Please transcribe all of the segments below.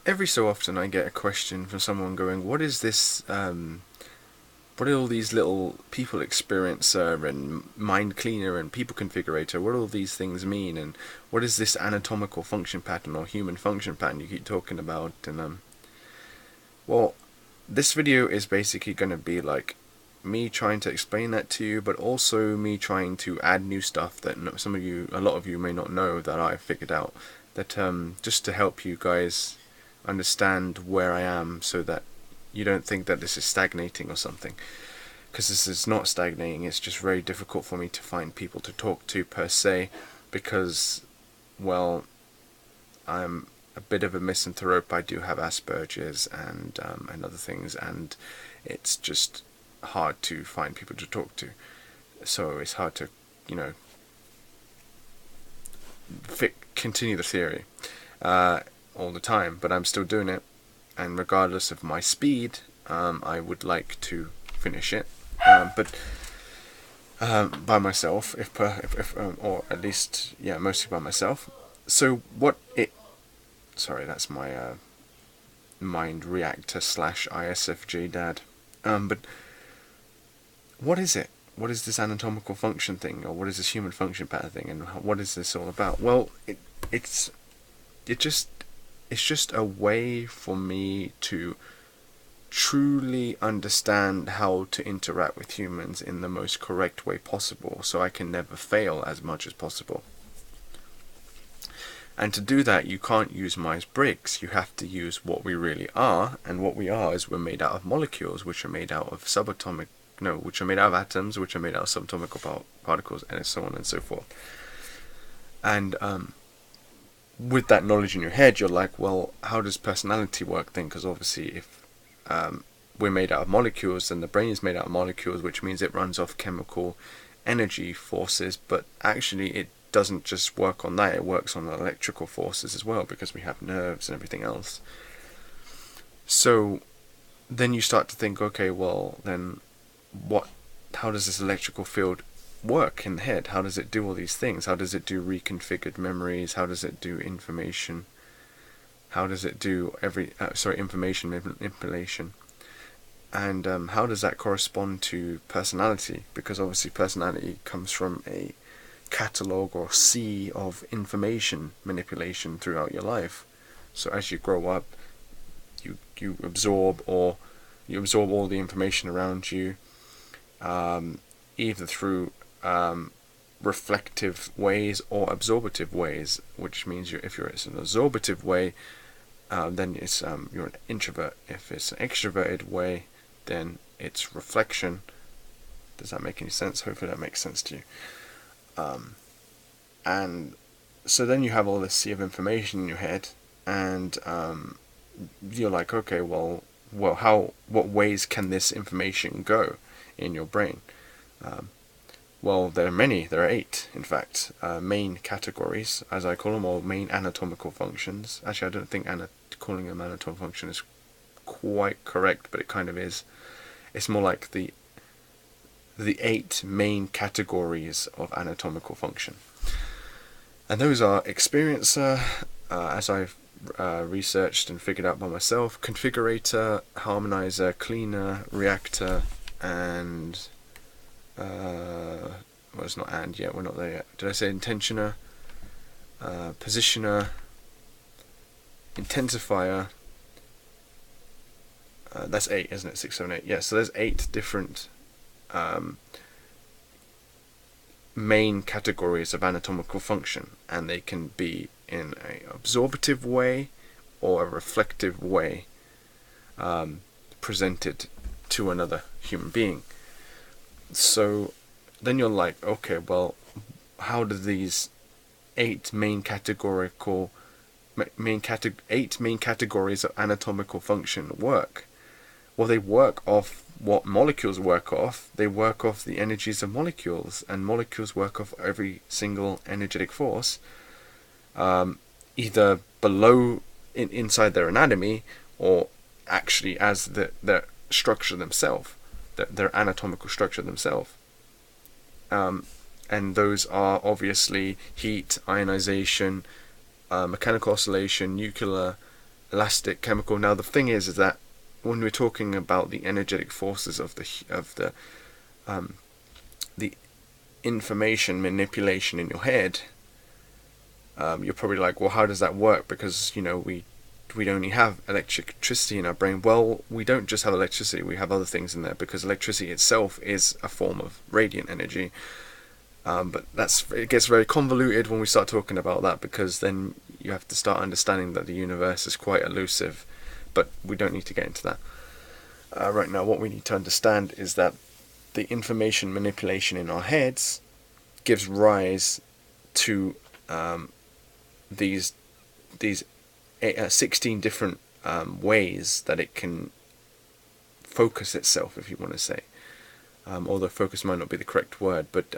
Every so often I get a question from someone going, what is this, what are all these little people experiencer and mind cleaner and people configurator, what do all these things mean, and what is this anatomical function pattern or human function pattern you keep talking about? And well, this video is basically going to be like me trying to explain that to you, but also me trying to add new stuff that a lot of you may not know that I figured out, that just to help you guys understand where I am, so that you don't think that this is stagnating or something, because this is not stagnating. It's just very difficult for me to find people to talk to per se, because, well, I'm a bit of a misanthrope. I do have Asperger's and other things, and it's just hard to find people to talk to. So it's hard to, you know, continue the theory all the time, but I'm still doing it, and regardless of my speed, I would like to finish it, but by myself, or at least, yeah, mostly by myself. So sorry, that's my mind reactor / ISFJ dad. But what is it? What is this anatomical function thing, or what is this human function pattern thing, and what is this all about? Well, it's just a way for me to truly understand how to interact with humans in the most correct way possible, so I can never fail as much as possible. And to do that, you can't use Myers-Briggs. You have to use what we really are, and what we are is we're made out of molecules, which are made out of which are made out of atoms, which are made out of subatomic particles, and so on and so forth. And with that knowledge in your head, you're like, well, how does personality work then? Because obviously, if we're made out of molecules, then the brain is made out of molecules, which means it runs off chemical energy forces, but actually it doesn't just work on that, it works on electrical forces as well, because we have nerves and everything else. So then you start to think, okay, well, then how does this electrical field work in the head? How does it do all these things? How does it do reconfigured memories? How does it do information? How does it do information manipulation? And how does that correspond to personality? Because obviously personality comes from a catalogue or sea of information manipulation throughout your life. So as you grow up, you absorb all the information around you, either through reflective ways or absorptive ways, which means if it's an absorptive way, then it's you're an introvert. If it's an extroverted way, then it's reflection. Does that make any sense? Hopefully that makes sense to you. And so then you have all this sea of information in your head, and you're like, okay, well, what ways can this information go in your brain? Well, there are many. There are 8, in fact, main categories, as I call them, or main anatomical functions. Actually, I don't think calling them anatomical function is quite correct, but it kind of is. It's more like the 8 main categories of anatomical function. And those are experiencer, as I've researched and figured out by myself, configurator, harmonizer, cleaner, reactor, and well, it's not and yet, we're not there yet. Did I say intentioner, positioner, intensifier? That's 8, isn't it? 6, 7, 8. Yeah, so there's 8 different main categories of anatomical function, and they can be in an absorptive way or a reflective way, presented to another human being. So then you're like, okay, well, how do these 8 main categories of anatomical function work? Well, they work off what molecules work off. They work off the energies of molecules, and molecules work off every single energetic force, either below inside their anatomy, or actually as their structure themselves, their anatomical structure themselves. And those are obviously heat, ionization, mechanical oscillation, nuclear elastic, chemical. Now the thing is that when we're talking about the energetic forces of the information manipulation in your head, you're probably like, well, how does that work? Because we only have electricity in our brain. Well, we don't just have electricity, we have other things in there, because electricity itself is a form of radiant energy. But it gets very convoluted when we start talking about that, because then you have to start understanding that the universe is quite elusive, but we don't need to get into that. Right now, what we need to understand is that the information manipulation in our heads gives rise to these 16 different ways that it can focus itself, if you want to say. Although focus might not be the correct word, but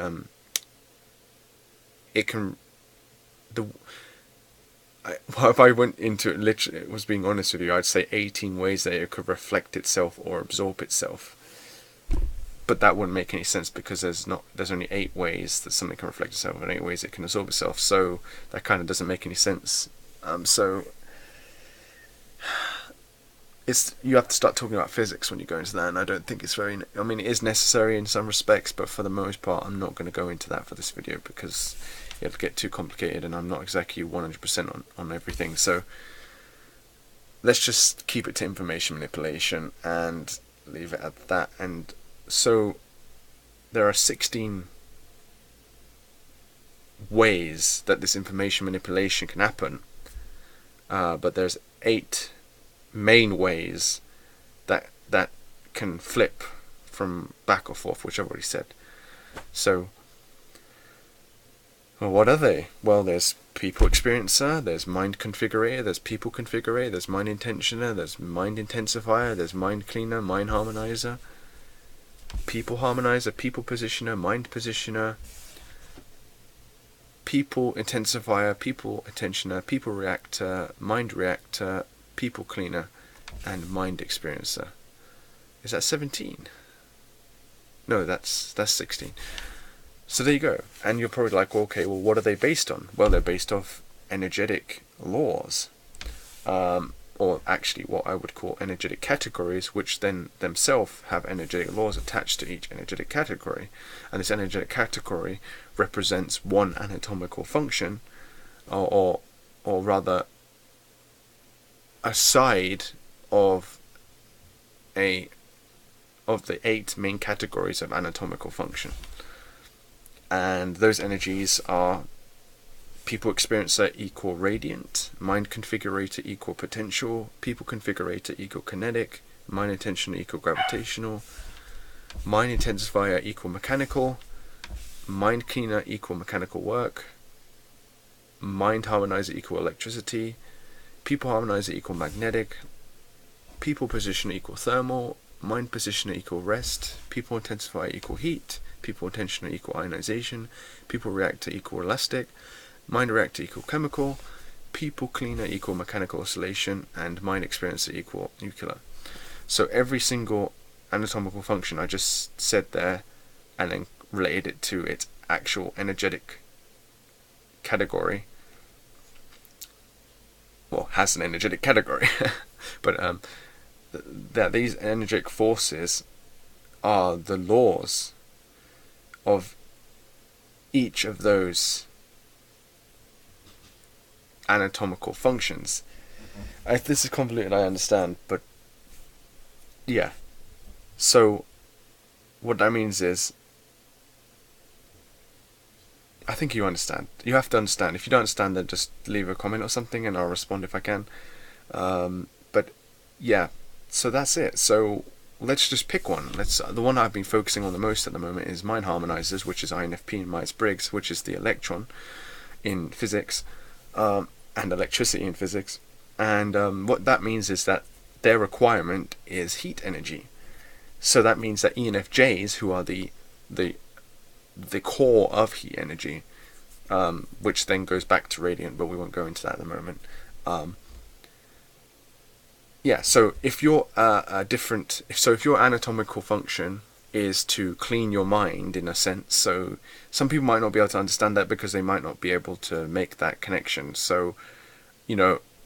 it can. If I went into it, literally, was being honest with you, I'd say 18 ways that it could reflect itself or absorb itself. But that wouldn't make any sense, because there's only 8 ways that something can reflect itself and 8 ways it can absorb itself. So that kind of doesn't make any sense. So you have to start talking about physics when you go into that, and I don't think it's very. I mean, it is necessary in some respects, but for the most part, I'm not going to go into that for this video, because it'll get too complicated, and I'm not exactly 100% on everything. So let's just keep it to information manipulation and leave it at that. And so there are 16 ways that this information manipulation can happen, but there's 8 main ways that can flip from back or forth, which I've already said. So, well, what are they? Well, there's people experiencer, there's mind configurator, there's people configurator, there's mind intentioner, there's mind intensifier, there's mind cleaner, mind harmonizer, people harmonizer, people positioner, mind positioner, people intensifier, people attentioner, people reactor, mind reactor, people cleaner, and mind experiencer. Is that 17? No, that's 16. So there you go. And you're probably like, well, okay, well, what are they based on? Well, they're based off energetic laws, or actually what I would call energetic categories, which then themselves have energetic laws attached to each energetic category. And this energetic category represents one anatomical function, or rather a side of the 8 main categories of anatomical function. And those energies are people experiencer equal radiant, mind configurator equal potential, people configurator equal kinetic, mind intentioner equal gravitational, mind intensifier equal mechanical, mind cleaner equal mechanical work, mind harmonizer equal electricity, people harmonizer equal magnetic, people positioner equal thermal, mind positioner equal rest, people intensifier equal heat, people tensioner equal ionization, people reactor equal elastic, mind reactor equal chemical, people cleaner equal mechanical oscillation, and mind experiencer equal nuclear. So every single anatomical function I just said there, and then related it to its actual energetic category, well, has an energetic category, but that these energetic forces are the laws of each of those anatomical functions. If this is convoluted, I understand, but yeah. So what that means is, I think you understand. You have to understand. If you don't understand, then just leave a comment or something and I'll respond if I can. But yeah, so that's it. So let's just pick one. The one I've been focusing on the most at the moment is mind harmonizers, which is INFP and Myers-Briggs, which is the electron in physics, and electricity in physics. And what that means is that their requirement is heat energy. So that means that ENFJs, who are the core of heat energy, which then goes back to radiant, but we won't go into that at the moment. Yeah, so if you're if your anatomical function is to clean your mind in a sense, so some people might not be able to understand that because they might not be able to make that connection. So,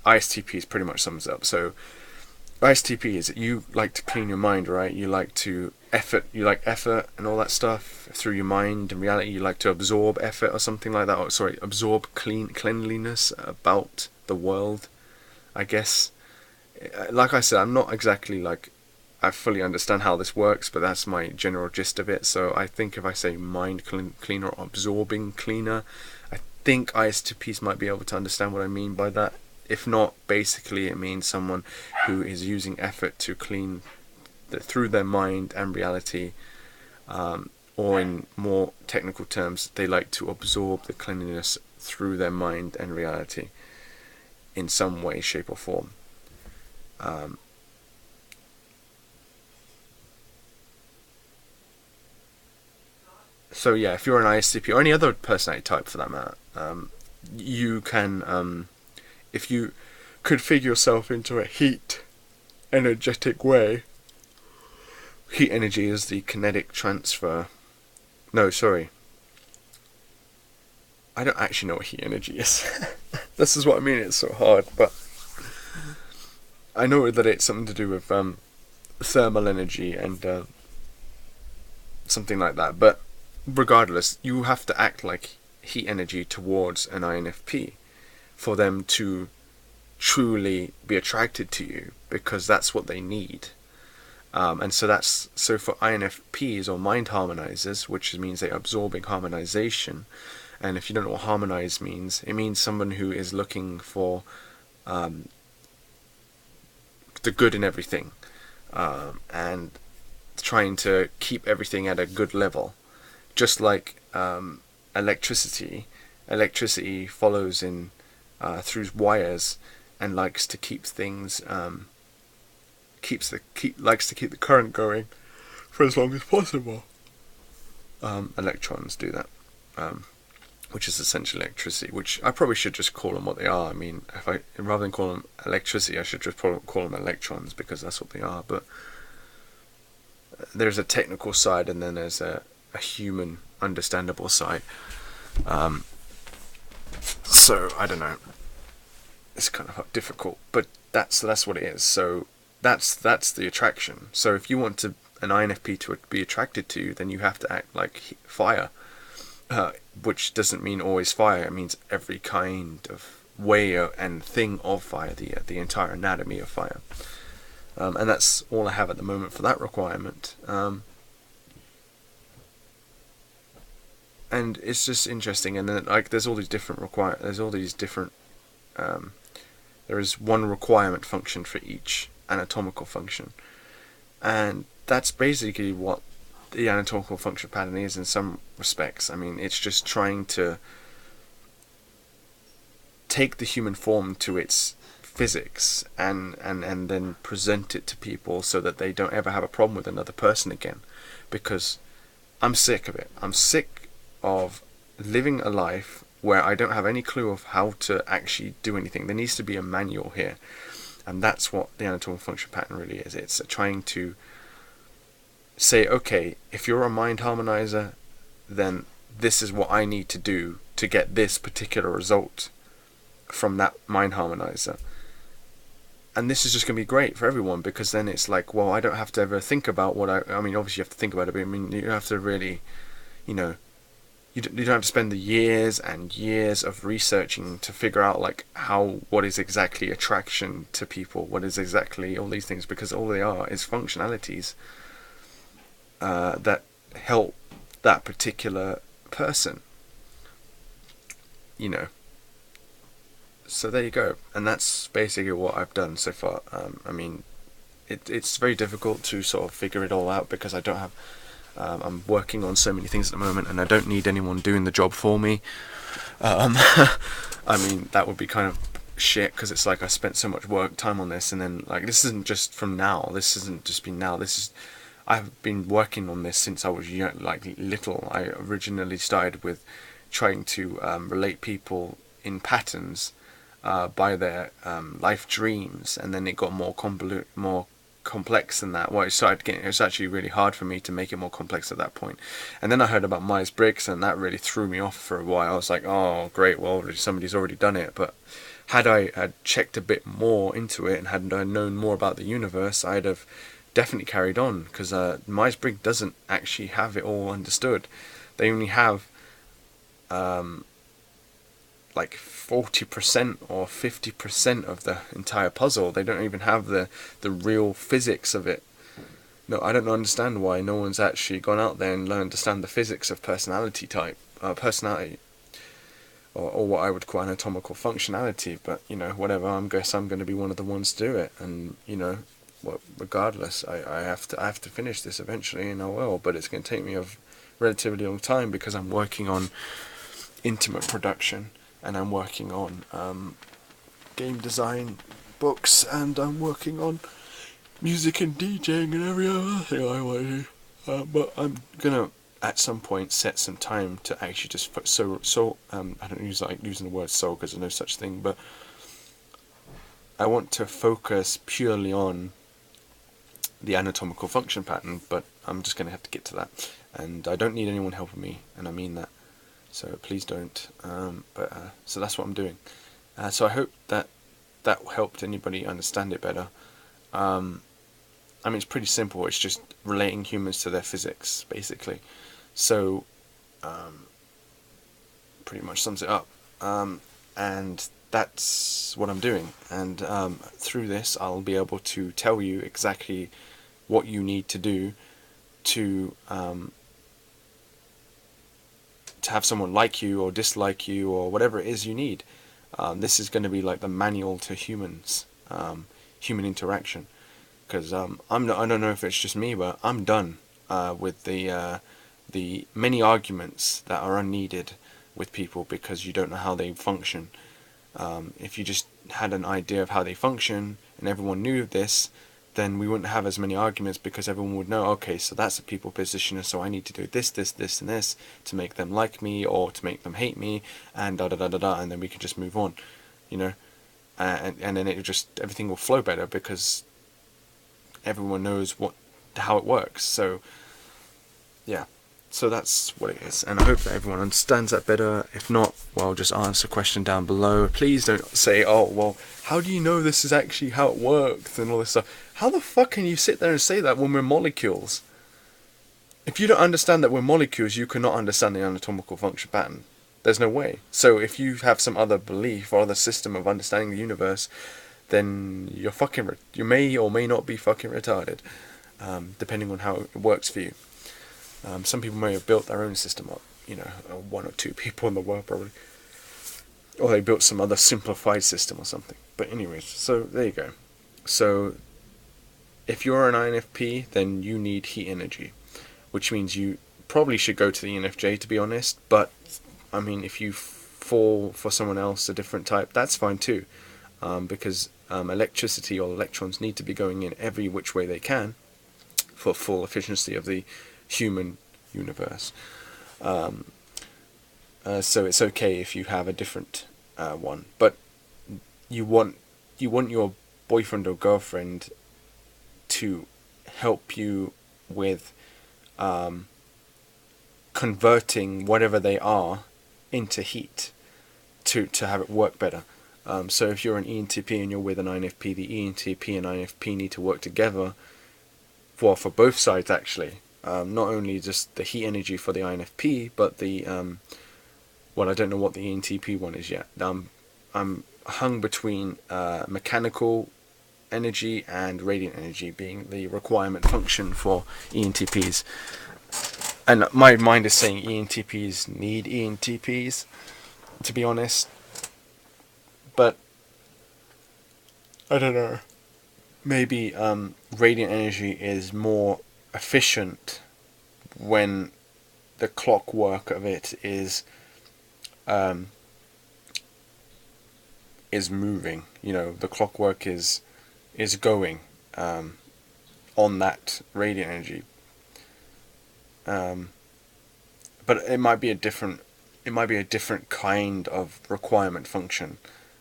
ISTPs pretty much sums it up. So ISTP is you like to clean your mind, right? You like effort and all that stuff through your mind. In reality, you like to absorb effort or something like that. Or sorry, absorb cleanliness about the world, I guess. Like I said, I'm not exactly like I fully understand how this works, but that's my general gist of it. So I think if I say mind cleaner or absorbing cleaner, I think ISTPs might be able to understand what I mean by that. If not, basically it means someone who is using effort to clean through their mind and reality, or in more technical terms, they like to absorb the cleanliness through their mind and reality in some way, shape or form. So yeah, if you're an ISTP or any other personality type for that matter, you can, if you could figure yourself into a heat energetic way. Heat energy is the kinetic transfer. No, sorry. I don't actually know what heat energy is. This is what I mean, it's so hard, but I know that it's something to do with thermal energy and something like that, but regardless, you have to act like heat energy towards an INFP for them to truly be attracted to you, because that's what they need. And so for INFPs or mind harmonizers, which means they're absorbing harmonization. And if you don't know what harmonize means, it means someone who is looking for the good in everything, and trying to keep everything at a good level. Just like electricity follows in through wires and likes to keep things likes to keep the current going for as long as possible. Electrons do that, which is essentially electricity, which I probably should just call them what they are. I mean, rather than call them electricity, I should just probably call them electrons, because that's what they are. But there's a technical side, and then there's a human understandable side. So I don't know. It's kind of difficult, but that's what it is. So that's the attraction. So if you want an INFP to be attracted to you, then you have to act like fire, which doesn't mean always fire. It means every kind of way and thing of fire, the entire anatomy of fire. And that's all I have at the moment for that requirement. And it's just interesting. And then there's all these different there is one requirement function for each anatomical function, and that's basically what the anatomical function pattern is in some respects. I mean, it's just trying to take the human form to its physics and then present it to people so that they don't ever have a problem with another person again, because I'm sick of it. I'm sick of living a life where I don't have any clue of how to actually do anything. There needs to be a manual here. And that's what the anatomical function pattern really is. It's trying to say, okay, if you're a mind harmonizer, then this is what I need to do to get this particular result from that mind harmonizer. And this is just going to be great for everyone, because then it's like, well, I don't have to ever think about I mean, obviously you have to think about it, but I mean, you have to really, you don't have to spend the years and years of researching to figure out like what is exactly attraction to people, what is exactly all these things, because all they are is functionalities that help that particular person, So there you go, and that's basically what I've done so far. I mean, it's very difficult to sort of figure it all out, because I don't have I'm working on so many things at the moment, and I don't need anyone doing the job for me. I mean, that would be kind of shit, because it's like I spent so much time on this, and then like this isn't just from now. This isn't just been now. I've been working on this since I was little. I originally started with trying to relate people in patterns by their life dreams, and then it got more complex than that. It was actually really hard for me to make it more complex at that point. And then I heard about Myers-Briggs, and that really threw me off for a while. I was like, oh great, well somebody's already done it. But had I had checked a bit more into it and had I known more about the universe, I'd have definitely carried on, because Myers-Briggs doesn't actually have it all understood. They only have like 40% or 50% of the entire puzzle. They don't even have the real physics of it. No, I don't understand why no one's actually gone out there and learned to understand the physics of personality, or what I would call anatomical functionality. But whatever. I guess I'm going to be one of the ones to do it, and regardless, I have to finish this eventually, and I will. But it's going to take me a relatively long time, because I'm working on intimate production, and I'm working on game design books, and I'm working on music and DJing and every other thing I want to do. But I'm gonna at some point set some time to actually just I don't like using the word soul, because there's no such thing, but I want to focus purely on the anatomical function pattern. But I'm just gonna have to get to that, and I don't need anyone helping me, and I mean that. So please don't. So that's what I'm doing. So I hope that helped anybody understand it better. It's pretty simple. It's just relating humans to their physics, basically. So, pretty much sums it up. And that's what I'm doing. And through this, I'll be able to tell you exactly what you need to do to have someone like you or dislike you or whatever it is you need. This is going to be like the manual to humans, human interaction. Because I don't know if it's just me, but I'm done with the many arguments that are unneeded with people because you don't know how they function. If you just had an idea of how they function and everyone knew this, then we wouldn't have as many arguments, because everyone would know, okay, so that's a people positioner, so I need to do this, this, this, and this to make them like me or to make them hate me, and da da da da da, and then we can just move on, and then everything will flow better, because everyone knows how it works. So yeah, so that's what it is, and I hope that everyone understands that better. If not, well, just answer a question down below. Please don't say, oh well, how do you know this is actually how it works and all this stuff. How the fuck can you sit there and say that when we're molecules? If you don't understand that we're molecules, you cannot understand the anatomical function pattern. There's no way. So if you have some other belief or other system of understanding the universe, then you may or may not be fucking retarded, depending on how it works for you. Some people may have built their own system up, one or two people in the world probably, or they built some other simplified system or something. But anyways, so there you go. So if you're an INFP, then you need heat energy, which means you probably should go to the ENFJ, to be honest. But if you fall for someone else, a different type, that's fine too, because electricity or electrons need to be going in every which way they can for full efficiency of the human universe. So it's okay if you have a different one, but you want your boyfriend or girlfriend to help you with converting whatever they are into heat to have it work better. So if you're an ENTP and you're with an INFP, the ENTP and INFP need to work together for both sides, actually. Not only just the heat energy for the INFP, but the I don't know what the ENTP one is yet. I'm hung between mechanical energy and radiant energy being the requirement function for ENTPs. And my mind is saying ENTPs need ENTPs, to be honest. But I don't know. Maybe radiant energy is more efficient when the clockwork of it is moving. The clockwork is going on that radiant energy. But it might be a different kind of requirement function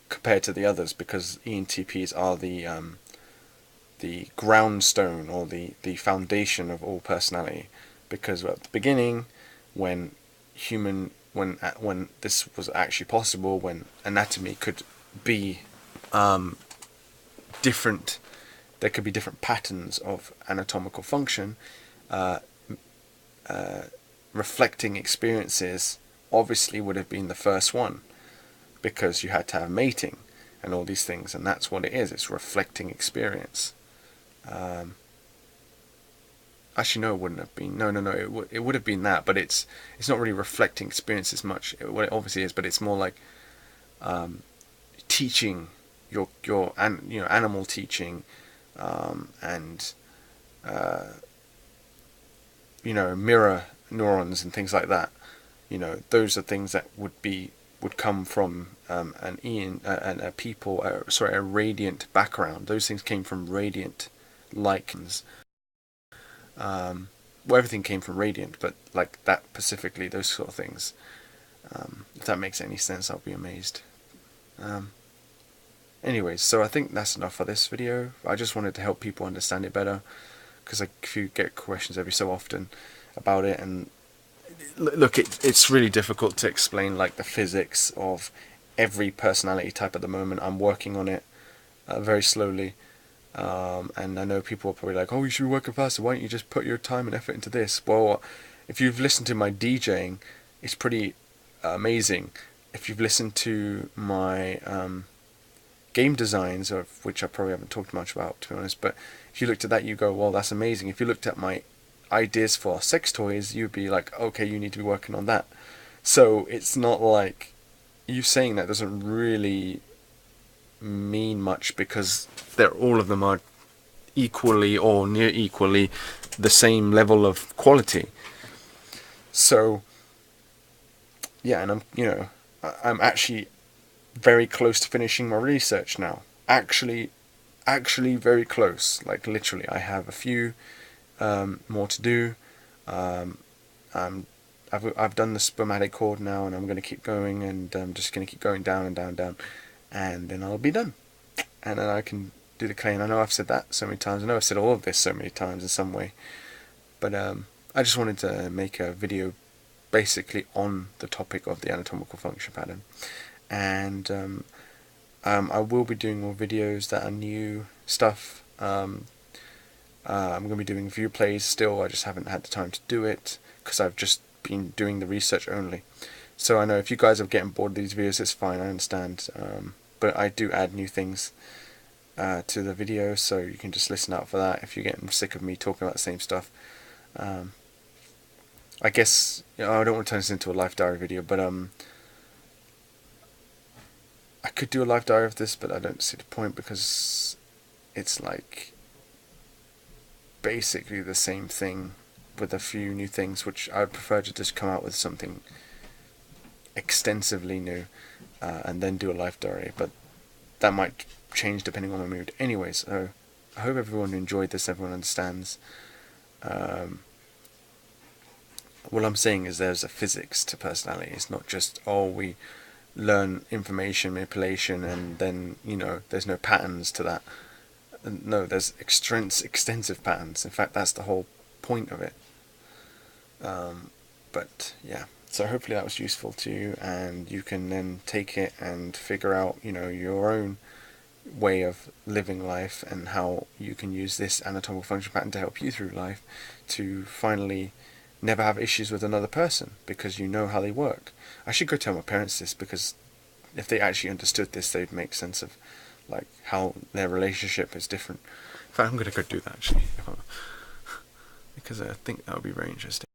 compared to the others, because ENTPs are the ground stone or the foundation of all personality. Because at the beginning, when this was actually possible, when anatomy could be different. There could be different patterns of anatomical function. Reflecting experiences obviously would have been the first one, because you had to have mating and all these things, and that's what it is. It's reflecting experience. Actually, no, it wouldn't have been. No. It would have been that, but it's not really reflecting experience as much. What it obviously is, but it's more like teaching your animal teaching, and mirror neurons and things like that. Those are things that would come from a radiant background. Those things came from radiant lichens. Well, everything came from radiant, but like that specifically, those sort of things. If that makes any sense, I'll be amazed. Anyways, so I think that's enough for this video. I just wanted to help people understand it better, because if you get questions every so often about it, and look, it's really difficult to explain like the physics of every personality type at the moment. I'm working on it very slowly, and I know people are probably like, oh, you should be working faster, why don't you just put your time and effort into this? Well, if you've listened to my DJing, it's pretty amazing. If you've listened to my game designs, of which I probably haven't talked much about, to be honest, but if you looked at that, you go, well, that's amazing. If you looked at my ideas for sex toys, you'd be like, okay, you need to be working on that. So it's not like you saying that doesn't really mean much, because all of them are equally or near equally the same level of quality. So yeah, and I'm actually very close to finishing my research now. Actually very close. Like literally, I have a few more to do. I've done the spermatic cord now, and I'm going to keep going, and I'm just going to keep going down and down and down, and then I'll be done, and then I can do the clay. And I know I've said that so many times. I know I've said all of this so many times in some way, but I just wanted to make a video basically on the topic of the anatomical function pattern, and I will be doing more videos that are new stuff. I'm going to be doing view plays still. I just haven't had the time to do it, because I've just been doing the research only. So I know if you guys are getting bored of these videos, it's fine, I understand. But I do add new things to the video, so you can just listen out for that if you're getting sick of me talking about the same stuff. I guess I don't want to turn this into a life diary video, but I could do a life diary of this, but I don't see the point, because it's like basically the same thing with a few new things, which I would prefer to just come out with something extensively new, and then do a life diary, but that might change depending on my mood. Anyways, so I hope everyone enjoyed this, everyone understands. What I'm saying is there's a physics to personality. It's not just, oh, we learn information manipulation and then, there's no patterns to that. No, there's extensive patterns. In fact, that's the whole point of it. But yeah, so hopefully that was useful to you, and you can then take it and figure out, your own way of living life, and how you can use this anatomical function pattern to help you through life, to finally never have issues with another person, because you know how they work. I should go tell my parents this, because if they actually understood this, they'd make sense of like how their relationship is different. In fact, I'm going to go do that actually, because I think that would be very interesting.